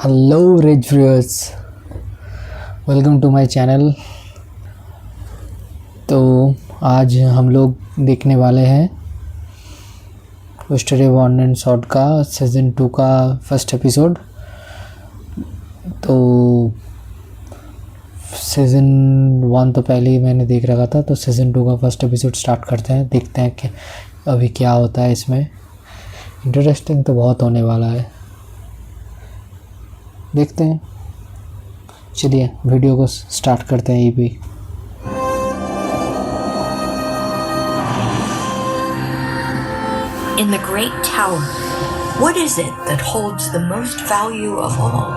Hello rich viewers, welcome to my channel. तो आज हम लोग देखने वाले हैं WistoriaWandAndSword का सीज़न 2 का फर्स्ट एपिसोड। तो सीज़न 1 तो पहले ही मैंने देख रखा था, तो सीज़न 2 का फर्स्ट एपिसोड स्टार्ट करते हैं। देखते हैं कि अभी क्या होता है इसमें। इंटरेस्टिंग तो बहुत होने वाला है, देखते हैं। चलिए वीडियो को स्टार्ट करते हैं। ये भी In the Great Tower, what is it that holds the most value of all?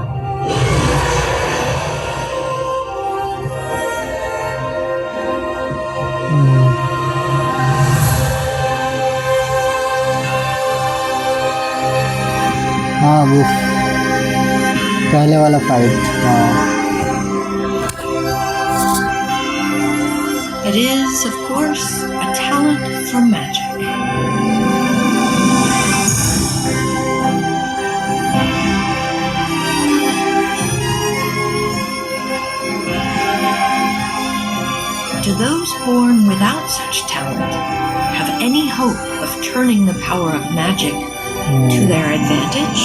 हाँ, वो पहले वाला फाइट। हाँ, It is, of course, a talent for magic. Do those born without such talent have any hope of turning the power of magic to their advantage?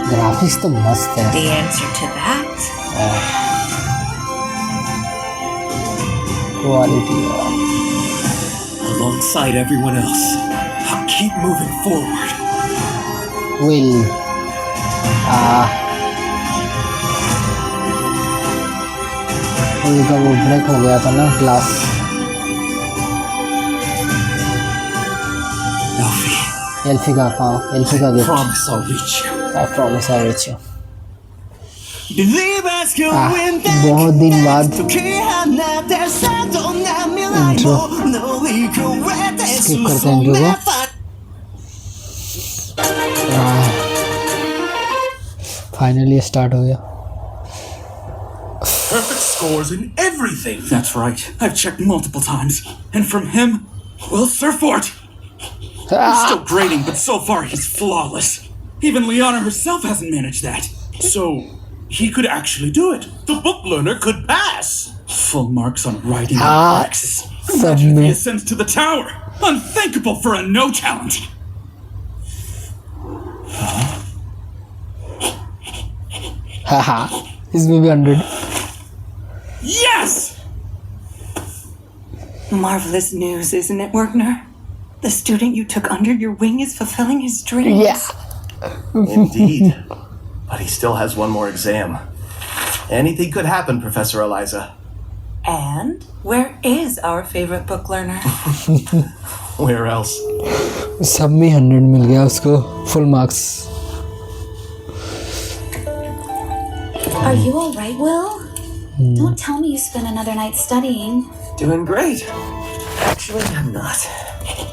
Graphics तो मस्त है। The answer to that quality alongside everyone else. I'll keep moving forward. Will का वो break हो गया था ना, glass. Elfie, एल्फी का, हाँ एल्फी का gift. promise I'll reach you. I promise I rich you. Believe us going बहुत दिन बाद इंट्रो स्किप करते हैं इंट्रो को। फाइनली स्टार्ट हो गया। Perfect scores in everything. That's right. I've checked multiple times. And from him, well, Serfort. He's still grading, but so far he's flawless. Even Liana herself hasn't managed that. So, he could actually do it. The book learner could pass. Full marks on writing and praxis. Imagine if he ascends to the tower. Unthinkable for a no talent. Haha, इसमें भी 100। Yes! Marvelous news, isn't it, Werner? The student you took under your wing is fulfilling his dreams. Yeah. Indeed. But he still has one more exam. Anything could happen, Professor Eliza. And where is our favorite book learner? Where else? सब में 100 मिल गया उसको, full marks. Are you all right, Will? Don't tell me you spent another night studying. Doing great. Actually, I'm not.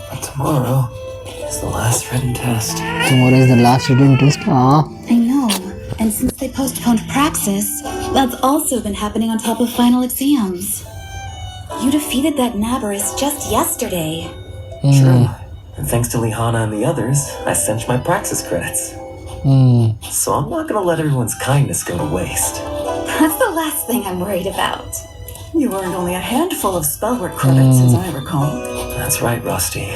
But tomorrow is the last written test. Tomorrow is the last written test. I know. And since they postponed praxis, that's also been happening on top of final exams. You defeated that Nabarus just yesterday. True. And thanks to Lihana and the others, I cinched my praxis credits. So I'm not gonna let everyone's kindness go to waste. That's the last thing I'm worried about. You earned only a handful of spellwork credits, as I recall. That's right, Rusty.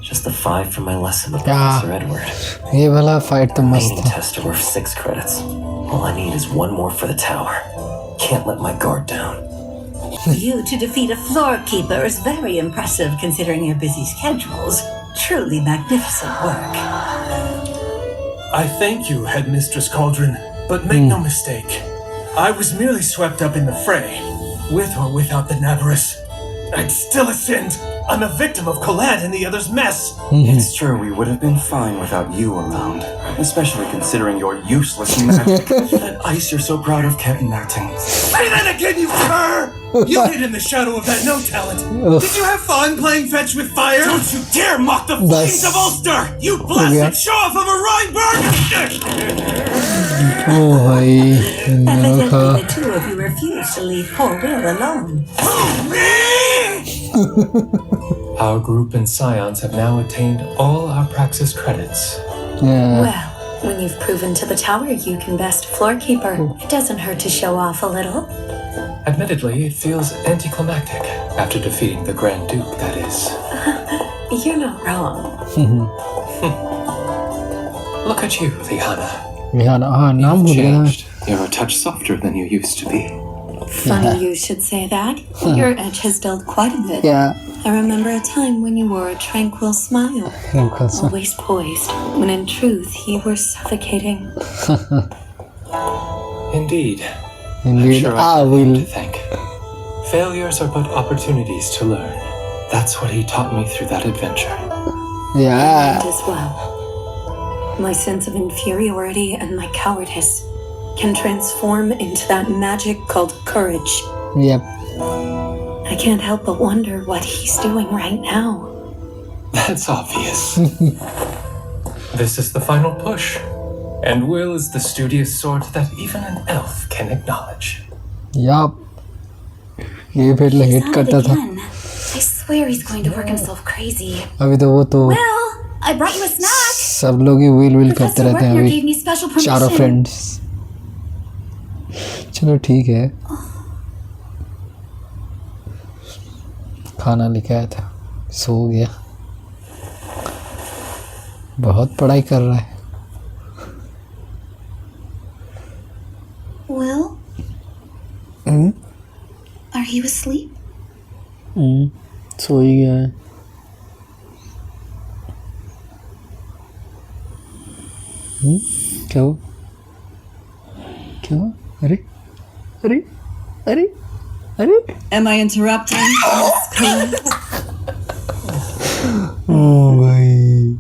Just the 5 from my lesson with Professor Edward. ये वाला fight तो मस्त Main है। tests are worth 6 credits. All I need is one more for the tower. Can't let my guard down. For you to defeat a floor keeper is very impressive considering your busy schedules. Truly magnificent work. I thank you, Headmistress Cauldron, but make no mistake. I was merely swept up in the fray. With or without the Navarus, I'd still ascend. I'm a victim of Collad and the others' mess. It's true we would have been fine without you around. Especially considering your useless magic. That ice you're so proud of kept melting. Say that again, you cur! You hid in the shadow of that no-talent. Did you have fun playing fetch with fire? Don't you dare mock the flames of Ulster! You blasted show-off of a Rhineberg! ओ भाई Evidently, the two of you refuse to leave poor Will alone. Our group and Scions have now attained all our praxis credits. Well, when you've proven to the tower you can best floorkeeper, it doesn't hurt to show off a little. Admittedly, it feels anticlimactic after defeating the Grand Duke, that is. You're not wrong. Look at you, Liana. Rihanna, हाँ नाम भूल गया Changed. You're a touch softer than you used to be. Funny you should say that. Your edge has dulled quite a bit. Yeah. I remember a time when you wore a tranquil smile, always poised, when in truth you were suffocating. Indeed. I'm Indeed. sure I have him to thank. Failures are but opportunities to learn. That's what he taught me through that adventure. Yeah. And as well, my sense of inferiority and my cowardice can transform into that magic called courage. Yep. I can't help but wonder what he's doing right now. That's obvious. This is the final push. And Will is the studious sword that even an elf can acknowledge. Yup. ये फिर He's hit at it करता था. again. I swear he's going to work himself crazy. अभी तो वो तो Well, I brought you a snack. सब लोग ही विल करते Professor रहते हैं Wagner अभी. gave me special permission. चारों फ्रेंड्स. चलो ठीक है. खाना लेके आया था. सो गया. बहुत पढ़ाई कर रहा है. Will? Are you asleep? सो ही गया है. क्या हुआ? क्या हुआ? अरे अरे अरे अरे Am I interrupting? ओ भाई.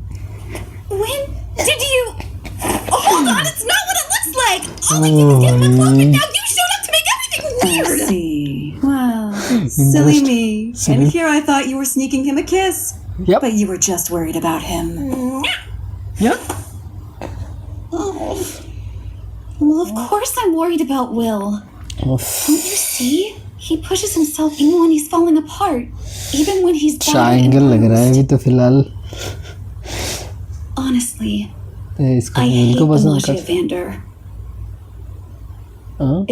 When did you... Oh, hold on, it's not what it looks like. All I did was get in the closet, and now you showed up to make everything weird. See. Wow. Silly me. Silly. And here I thought you were sneaking him a kiss. Yep. But you were just worried about him. Yep. Oh. Well, of course I'm worried about Will. Don't you see? He pushes himself even when he's falling apart. Even when he's down triangle लग रहा है अभी तो फिलहाल. Honestly, इसको I Will hate को पसंद Amalia कर. Vander.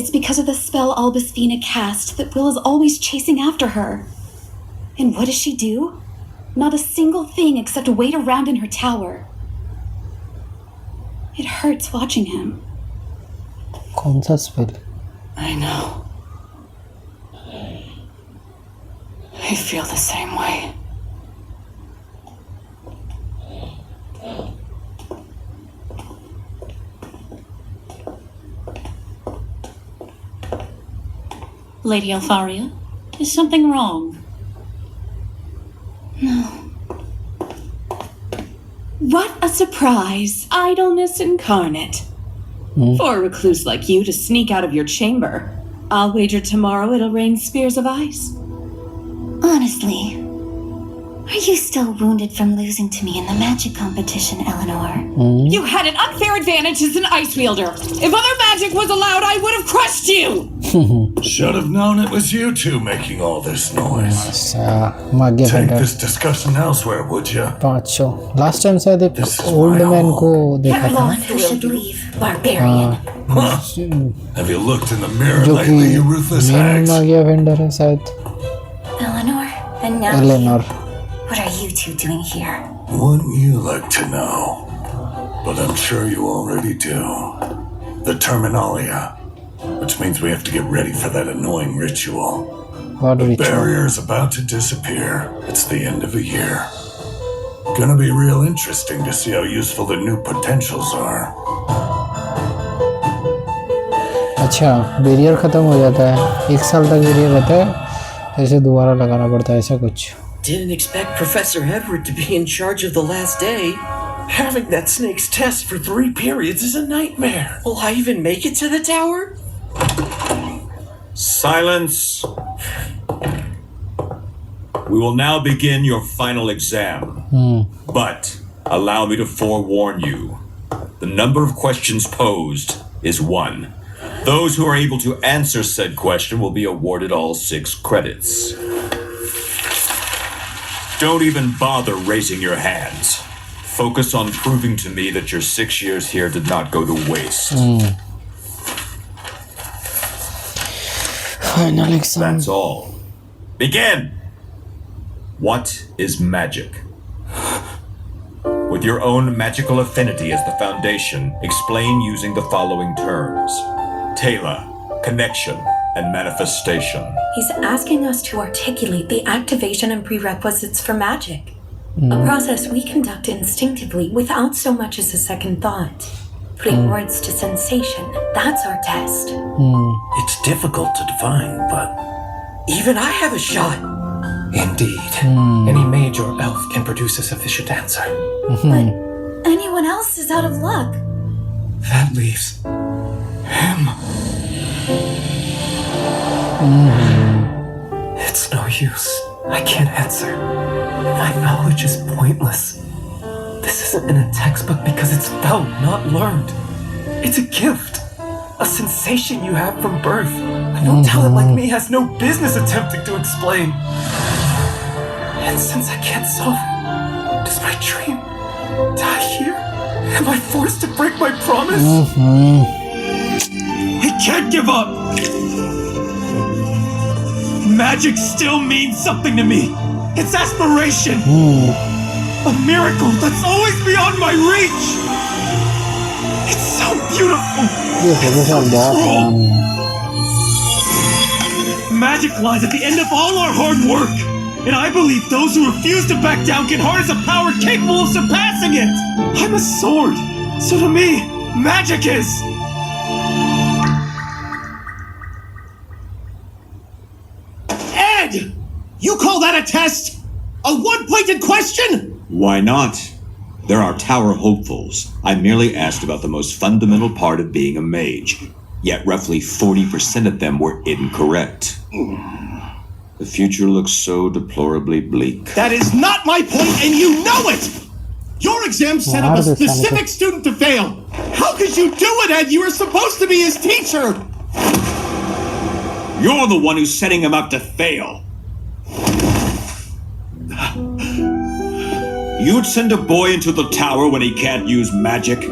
It's because of the spell Albusfina cast that Will is always chasing after her. And what does she do? Not a single thing except wait around in her tower. It hurts watching him. कौन सा spell? I know. I feel the same way. Lady Alfaria, is something wrong? What a surprise! Idleness incarnate. For a recluse like you to sneak out of your chamber. I'll wager tomorrow it'll rain spears of ice. Honestly, are you still wounded from losing to me in the magic competition, Eleanor? You had an unfair advantage as an ice wielder. If other magic was allowed, I would have crushed you! Should have known it was you two making all this noise. माग्या Take fender this discussion elsewhere, would you? 500. Last time शायद एक This is old my man को देखा था. I should leave, barbarian. Have you looked in the mirror जो कि lately, you ruthless men hags? माग्या फेंडर है शायद. Eleanor, and now Eleanor. what are you two doing here? Wouldn't you like to know? But I'm sure you already do. The Terminalia. Which means we have to get ready for that annoying ritual. What The ritual? barrier is about to disappear. It's the end of a year. Gonna be real interesting to see how useful the new potentials are. अच्छा barrier ख़त्म हो जाता है. 1 साल तक barrier रहता है. फिर से दोबारा लगाना पड़ता है ऐसा कुछ. Didn't expect Professor Edward to be in charge of the last day. Having that snake's test for 3 periods is a nightmare. Will I even make it to the tower? Silence. We will now begin your final exam. But allow me to forewarn you. The number of questions posed is 1. Those who are able to answer said question will be awarded all 6 credits. Don't even bother raising your hands. Focus on proving to me that your 6 years here did not go to waste. Final exam. That's all. Begin! What is magic? With your own magical affinity as the foundation, explain using the following terms: Tela, connection, and manifestation. He's asking us to articulate the activation and prerequisites for magic. A process we conduct instinctively without so much as a second thought. Putting words to sensation, that's our test. It's difficult to define, but Even I have a shot. Indeed. Any mage or elf can produce a sufficient answer. But anyone else is out of luck. That leaves him. It's no use. I can't answer. My knowledge is pointless. This isn't in a textbook because it's felt, not learned. It's a gift. A sensation you have from birth. No talent like me has no business attempting to explain. And since I can't solve it, does my dream die here? Am I forced to break my promise? I can't give up! Magic still means something to me. It's aspiration. A miracle that's always beyond my reach. It's so beautiful. Magic lies at the end of all our hard work. And I believe those who refuse to back down can harness a power capable of surpassing it. I'm a sword. So to me, magic is... Ed! You call that a test? A one-pointed question? Why not? There are tower hopefuls. I merely asked about the most fundamental part of being a mage. Yet roughly 40% of them were incorrect. The future looks so deplorably bleak. That is not my point, and you know it! Your exam set up a specific student to fail. How could you do it, Ed? You were supposed to be his teacher. You're the one who's setting him up to fail. You'd send a boy into the tower when he can't use magic?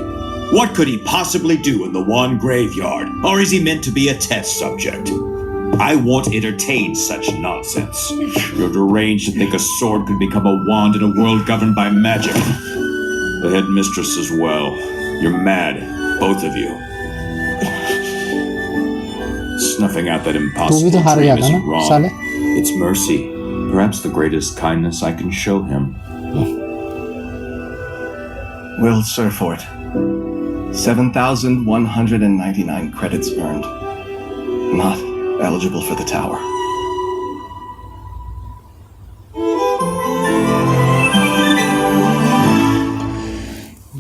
What could he possibly do in the Wand Graveyard? Or is he meant to be a test subject? I won't entertain such nonsense. You're deranged to think a sword could become a wand in a world governed by magic. The headmistress as well. You're mad, both of you. Snuffing out that impossible dream isn't wrong. It's mercy. Perhaps the greatest kindness I can show him. Will Serfort. 7,199 credits earned. Not eligible for the tower.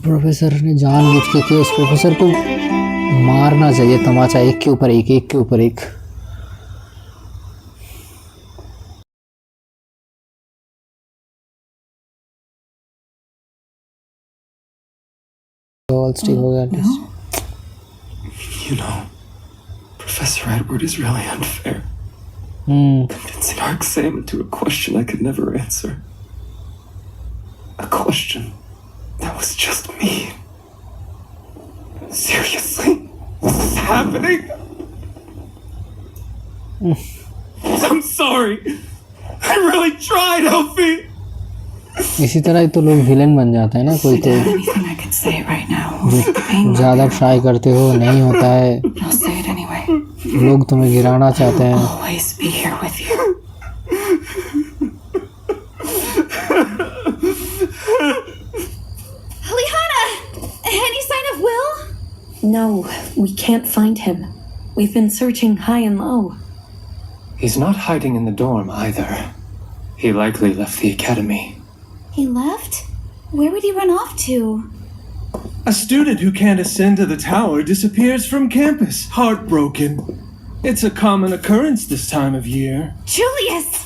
Professor ने जानबूझ के उस professor को मारना चाहिए, तमाचा एक के ऊपर एक, एक के ऊपर एक. You know, Professor Edward is really unfair. Condensing our exam into a question I could never answer. A question that was just me. Seriously? This is happening? I'm sorry. I really tried, Elfie. इसी तरह ही तो लोग villain बन जाते हैं ना, कोई तो ज़्यादा ट्राई करते हो नहीं होता है, लोग तुम्हें गिराना चाहते हैं. Liana! Any sign of Will? No, we can't find him. We've been searching high and low. He's not hiding in the dorm either. He likely left the academy. He left? Where would he run off to? a student who can't ascend to the tower disappears from campus, heartbroken. It's a common occurrence this time of year. Julius!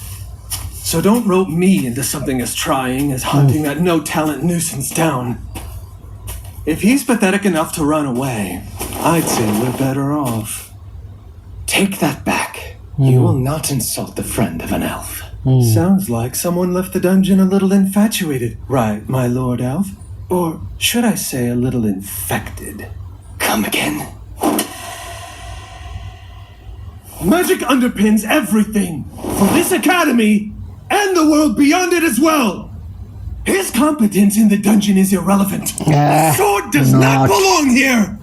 So don't rope me into something as trying as hunting that no-talent nuisance down. If he's pathetic enough to run away, I'd say we're better off. Take that back. You will not insult the friend of an elf. Sounds like someone left the dungeon a little infatuated, right, my lord elf? Or should I say a little infected? Come again. Magic underpins everything for this academy and the world beyond it as well. His competence in the dungeon is irrelevant. The sword does not belong here.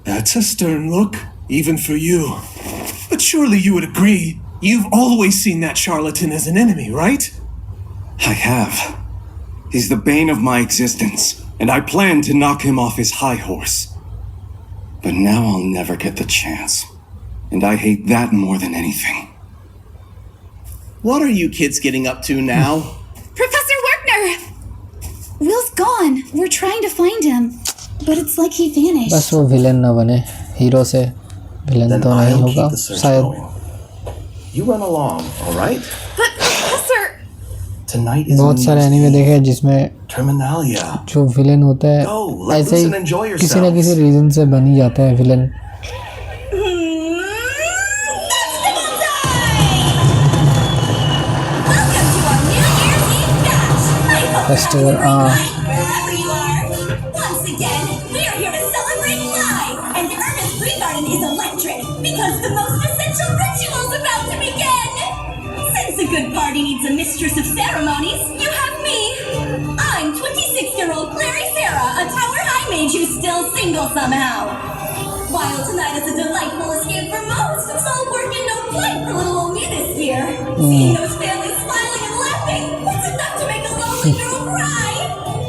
That's a stern look, even for you. But surely you would agree, you've always seen that charlatan as an enemy, right? I have. He's the bane of my existence, and I plan to knock him off his high horse. But now I'll never get the chance. And I hate that more than anything. What are you kids getting up to now? Professor Werkner! Will's gone. We're trying to find him. But it's like he vanished. बस वो villain ना बने hero से villain तो नहीं होगा शायद You run along, all right? But Professor, Tonight is बहुत सारे एनीमे देखे हैं जिसमें Terminalia. जो विलेन होता है ऐसे ही किसी ना किसी रीजन से बन ही जाता है villain festival Wherever you are, once again, we are here to celebrate live, and the Urban Green Garden is electric because the most essential ritual is about to begin. Since a good party needs a mistress of ceremonies, you have me. I'm 26-year-old Clary Sarah, a Tower High mage who's still single somehow. While tonight is a delightful escape for most, it's all work and no play for little old me this year. Seeing those families smiling and laughing, it's enough to make a lonely girl cry.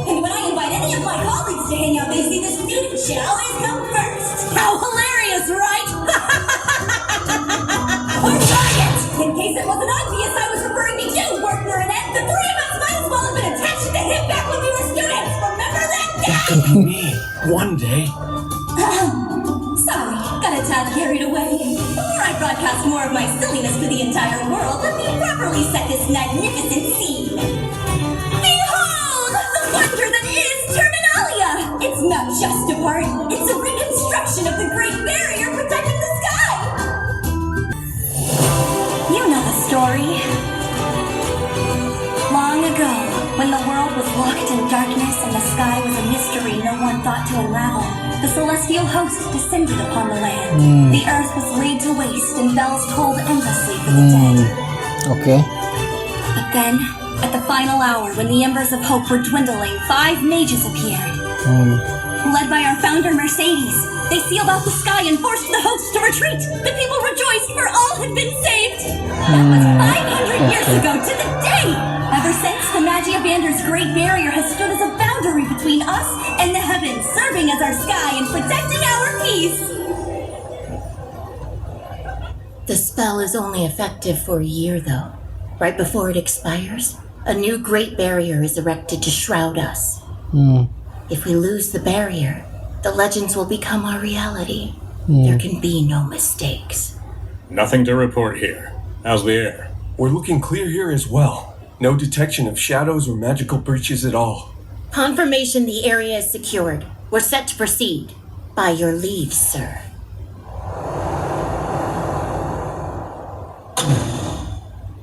And when I invite any of my colleagues to hang out, they see the student should always come first. How hilarious, right? Or try it! In case it wasn't obvious, I was referring to you, Werkner and Ed. The three of us might as well have been attached to the hip back when we were students. Remember that day? Me, one day. Sorry, got a tad carried away. Before I broadcast more of my silliness to the entire world, let me properly set this magnificent scene. Behold, the wonder that is Terminalia! It's not just a party, it's a reconstruction of the Great Barrier protecting the sky! You know the story. Long ago, when the world was locked in darkness and the sky was a mystery no one thought to unravel, the celestial host descended upon the land. The earth was laid to waste and bells tolled endlessly for the dead. Okay. But then, at the final hour, when the embers of hope were dwindling, 5 mages appeared. Led by our founder, Mercedes, they sealed off the sky and forced the host to retreat. The people rejoiced, for all had been saved. That was 500 years ago to the day. Ever since, the Magia Bander's Great Barrier has stood as a boundary between us and the heavens, serving as our sky and protecting our peace. The spell is only effective for a year, though. Right before it expires, a new Great Barrier is erected to shroud us. If we lose the barrier, the legends will become our reality. There can be no mistakes. Nothing to report here. How's the air? We're looking clear here as well. No detection of shadows or magical breaches at all. Confirmation the area is secured. We're set to proceed. By your leave, sir.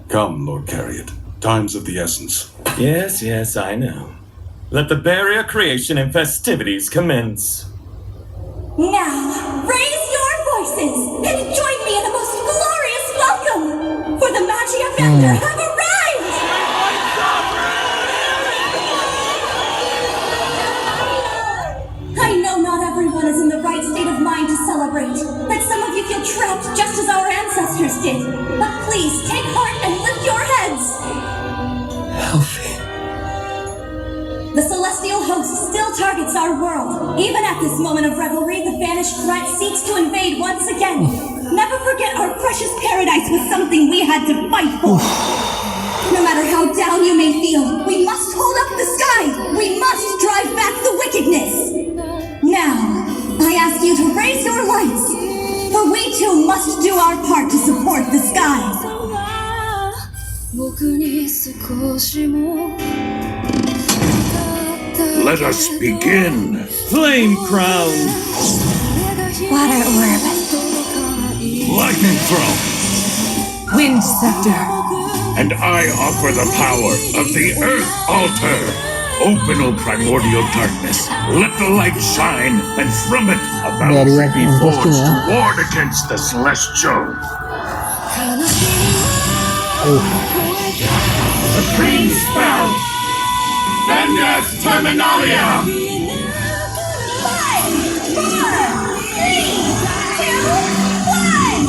Come, Lord Carriot. Time's of the essence. Yes, I know. Let the barrier creation and festivities commence. Now, raise your voices and join me in a most glorious welcome, for the Magia Bender have arrived! I know not everyone is in the right state of mind to celebrate, that some of you feel trapped just as our ancestors did. But please, take heart and lift your heads! Healthy. The celestial host still targets our world. Even at this moment of revelry, the banished threat seeks to invade once again. Never forget our precious paradise was something we had to fight for. No matter how down you may feel, we must hold up the sky. We must drive back the wickedness. Now, I ask you to raise your lights, for we too must do our part to support the skies. Let us begin. Flame Crown! water orb. Lightning throw. Wind scepter. And I offer the power of the Earth Altar. Open, O primordial darkness. Let the light shine, and from it a boundary be forged to ward against the celestial. Supreme spell. Vendas Terminalia. 5, 4, 3, 2, 1.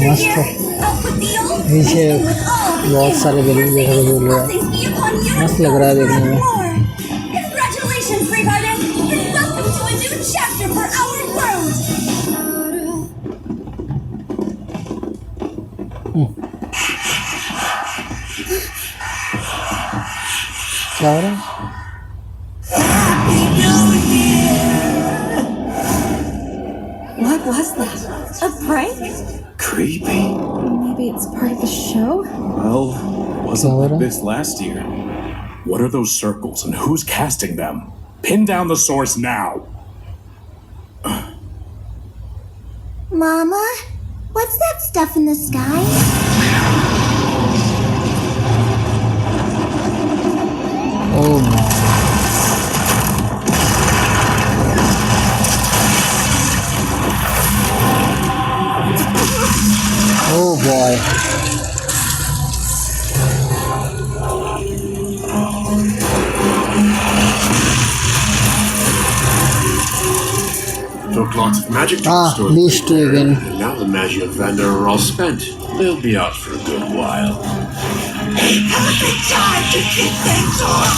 मस्त नीचे बहुत सारे balloon जैसा बोल रहे हैं, मस्त लग रहा है देखने में। Congratulations, brave artist, and welcome to a new chapter for our world. क्या हो रहा है? What was that? A prank? Creepy. Maybe it's part of the show? Well, wasn't like this last year. What are those circles and who's casting them? Pin down the source now. Mama, what's that stuff in the sky? Oh my. Oh boy. Took lots of magic to restore these two again. And now the Magi of Vander are all spent. They'll be out for a good while. Perfect time to kick things off!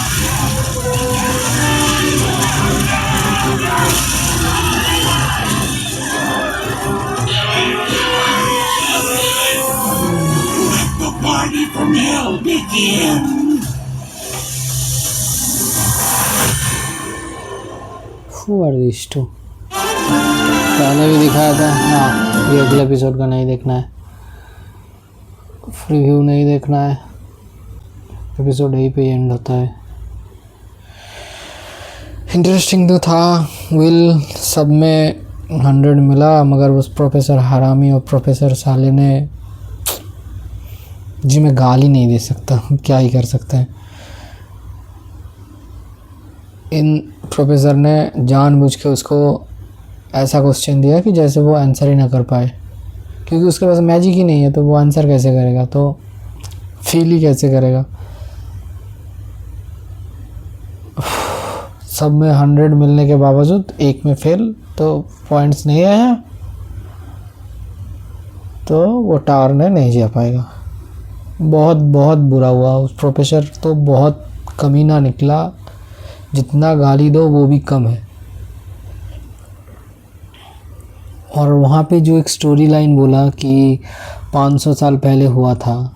Let the party from hell begin! Who are these two? पहले भी दिखाया था ना, ये अगले episode का नहीं देखना है, रिव्यू नहीं देखना है, एपिसोड यहीं पे एंड होता है। इंटरेस्टिंग तो था, विल सब में 100 मिला, मगर उस प्रोफेसर हरामी और प्रोफेसर साले ने जी मैं गाली नहीं दे सकता, क्या ही कर सकते हैं। इन प्रोफेसर ने जानबूझ के उसको ऐसा क्वेश्चन दिया कि जैसे वो आंसर ही ना कर पाए, क्योंकि उसके पास मैजिक ही नहीं है, तो वो आंसर कैसे करेगा, तो फील ही कैसे करेगा। सब में 100 मिलने के बावजूद एक में फेल, तो पॉइंट्स नहीं आया, तो वो टावर ने नहीं जा पाएगा। बहुत बहुत बुरा हुआ, उस प्रोफेसर तो बहुत कमीना निकला, जितना गाली दो वो भी कम है। और वहाँ पे जो एक स्टोरी लाइन बोला कि 500 साल पहले हुआ था,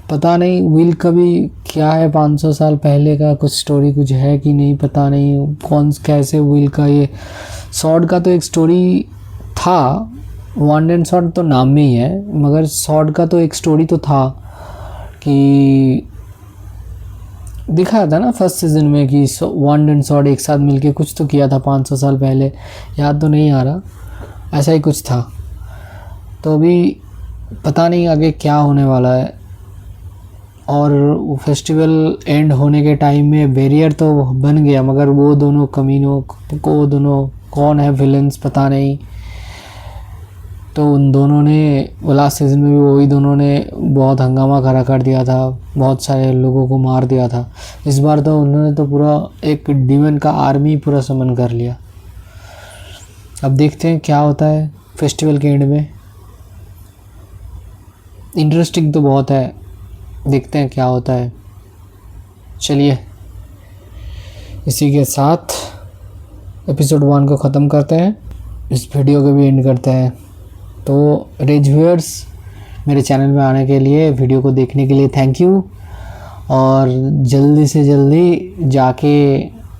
पता नहीं विल का भी क्या है, 500 साल पहले का कुछ स्टोरी कुछ है कि नहीं, पता नहीं कौन कैसे विल का। ये सॉर्ड का तो एक स्टोरी था, वांड एंड स्वॉर्ड तो नाम में ही है, मगर सॉर्ड का तो एक स्टोरी तो था कि दिखाया था ना फर्स्ट सीज़न में कि वांड एंड स्वॉर्ड एक साथ मिलके कुछ तो किया था 500 साल पहले, याद तो नहीं आ रहा, ऐसा ही कुछ था। तो अभी पता नहीं आगे क्या होने वाला है। और फेस्टिवल एंड होने के टाइम में बैरियर तो बन गया, मगर वो दोनों कमीनों को, वो दोनों कौन है विलन्स पता नहीं, तो उन दोनों ने लास्ट सीज़न में भी वही दोनों ने बहुत हंगामा खड़ा कर दिया था, बहुत सारे लोगों को मार दिया था। इस बार तो उन्होंने तो पूरा एक डीमन का आर्मी पूरा समन कर लिया। अब देखते हैं क्या होता है फेस्टिवल के एंड में। इंटरेस्टिंग तो बहुत है, देखते हैं क्या होता है। चलिए इसी के साथ एपिसोड 1 को ख़त्म करते हैं, इस वीडियो को भी एंड करते हैं। तो रेज व्यूअर्स, मेरे चैनल में आने के लिए, वीडियो को देखने के लिए थैंक यू। और जल्दी से जल्दी जाके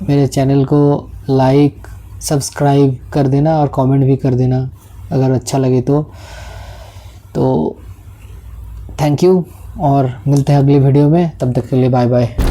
मेरे चैनल को लाइक सब्सक्राइब कर देना और कमेंट भी कर देना अगर अच्छा लगे तो थैंक यू और मिलते हैं अगली वीडियो में, तब तक के लिए बाय बाय।